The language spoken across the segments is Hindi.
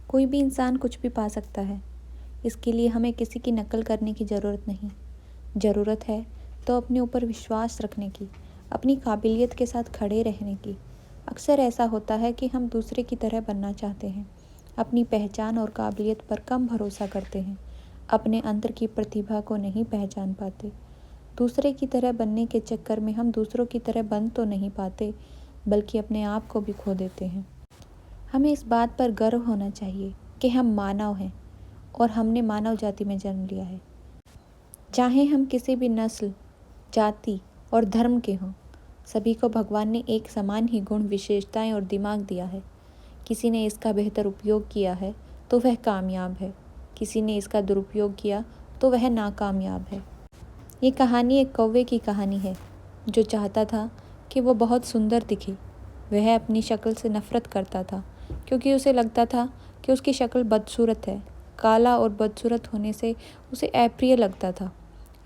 कोई भी इंसान कुछ भी पा सकता है। इसके लिए हमें किसी की नकल करने की ज़रूरत नहीं। ज़रूरत है तो अपने ऊपर विश्वास रखने की, अपनी काबिलियत के साथ खड़े रहने की। अक्सर ऐसा होता है कि हम दूसरे की तरह बनना चाहते हैं, अपनी पहचान और काबिलियत पर कम भरोसा करते हैं, अपने अंदर की प्रतिभा को नहीं पहचान पाते। दूसरे की तरह बनने के चक्कर में हम दूसरों की तरह बन तो नहीं पाते, बल्कि अपने आप को भी खो देते हैं। हमें इस बात पर गर्व होना चाहिए कि हम मानव हैं और हमने मानव जाति में जन्म लिया है। चाहे हम किसी भी नस्ल, जाति और धर्म के हों, सभी को भगवान ने एक समान ही गुण, विशेषताएं और दिमाग दिया है। किसी ने इसका बेहतर उपयोग किया है तो वह कामयाब है, किसी ने इसका दुरुपयोग किया तो वह नाकामयाब है। ये कहानी एक कौवे की कहानी है जो चाहता था कि वो बहुत सुंदर दिखे। वह अपनी शक्ल से नफरत करता था क्योंकि उसे लगता था कि उसकी शक्ल बदसूरत है। काला और बदसूरत होने से उसे अप्रिय लगता था,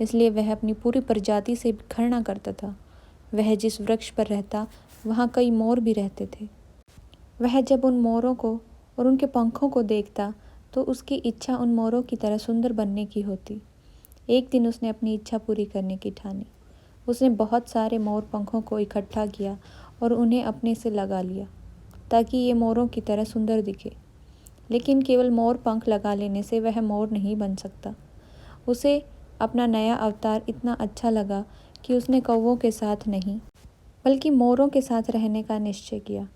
इसलिए वह अपनी पूरी प्रजाति से घृणा करता था। वह जिस वृक्ष पर रहता वहाँ कई मोर भी रहते थे। वह जब उन मोरों को और उनके पंखों को देखता तो उसकी इच्छा उन मोरों की तरह सुंदर बनने की होती। एक दिन उसने अपनी इच्छा पूरी करने की ठानी। उसने बहुत सारे मोर पंखों को इकट्ठा किया और उन्हें अपने से लगा लिया ताकि ये मोरों की तरह सुंदर दिखे। लेकिन केवल मोर पंख लगा लेने से वह मोर नहीं बन सकता। उसे अपना नया अवतार इतना अच्छा लगा कि उसने कौवों के साथ नहीं, बल्कि मोरों के साथ रहने का निश्चय किया।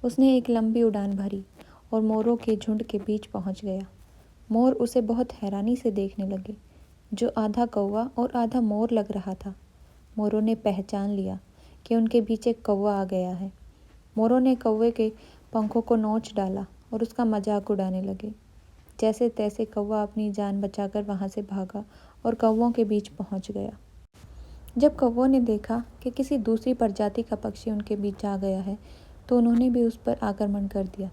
उसने एक लंबी उड़ान भरी और मोरों के झुंड के बीच पहुंच गया। मोर उसे बहुत हैरानी से देखने लगे, जो आधा कौवा और आधा मोर लग रहा था। मोरों ने पहचान लिया कि उनके बीच एक कौवा आ गया है। मोरों ने कौवे के पंखों को नोच डाला और उसका मजाक उड़ाने लगे। जैसे तैसे कौवा अपनी जान बचाकर वहां से भागा और कौवों के बीच पहुंच गया। जब कौवों ने देखा कि किसी दूसरी प्रजाति का पक्षी उनके बीच आ गया है, तो उन्होंने भी उस पर आक्रमण कर दिया।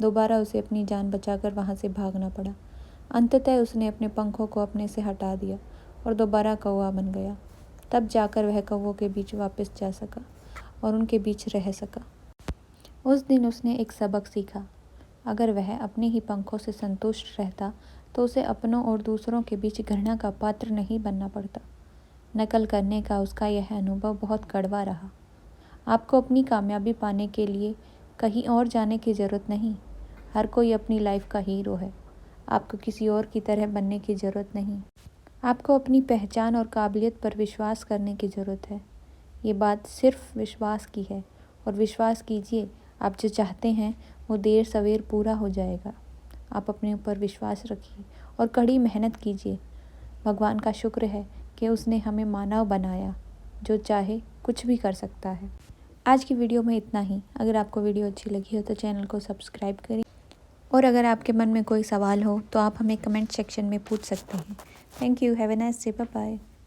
दोबारा उसे अपनी जान बचाकर वहां से भागना पड़ा। अंततः उसने अपने पंखों को अपने से हटा दिया और दोबारा कौवा बन गया। तब जाकर वह कौवों के बीच वापस जा सका और उनके बीच रह सका। उस दिन उसने एक सबक सीखा। अगर वह अपने ही पंखों से संतुष्ट रहता तो उसे अपनों और दूसरों के बीच घृणा का पात्र नहीं बनना पड़ता। नकल करने का उसका यह अनुभव बहुत कड़वा रहा। आपको अपनी कामयाबी पाने के लिए कहीं और जाने की ज़रूरत नहीं। हर कोई अपनी लाइफ का हीरो है। आपको किसी और की तरह बनने की ज़रूरत नहीं। आपको अपनी पहचान और काबिलियत पर विश्वास करने की ज़रूरत है। ये बात सिर्फ विश्वास की है और विश्वास कीजिए, आप जो चाहते हैं वो देर सवेर पूरा हो जाएगा। आप अपने ऊपर विश्वास रखिए और कड़ी मेहनत कीजिए। भगवान का शुक्र है कि उसने हमें मानव बनाया, जो चाहे कुछ भी कर सकता है। आज की वीडियो में इतना ही। अगर आपको वीडियो अच्छी लगी हो तो चैनल को सब्सक्राइब करें और अगर आपके मन में कोई सवाल हो तो आप हमें कमेंट सेक्शन में पूछ सकते हैं। Thank you. Have a nice day. Bye bye.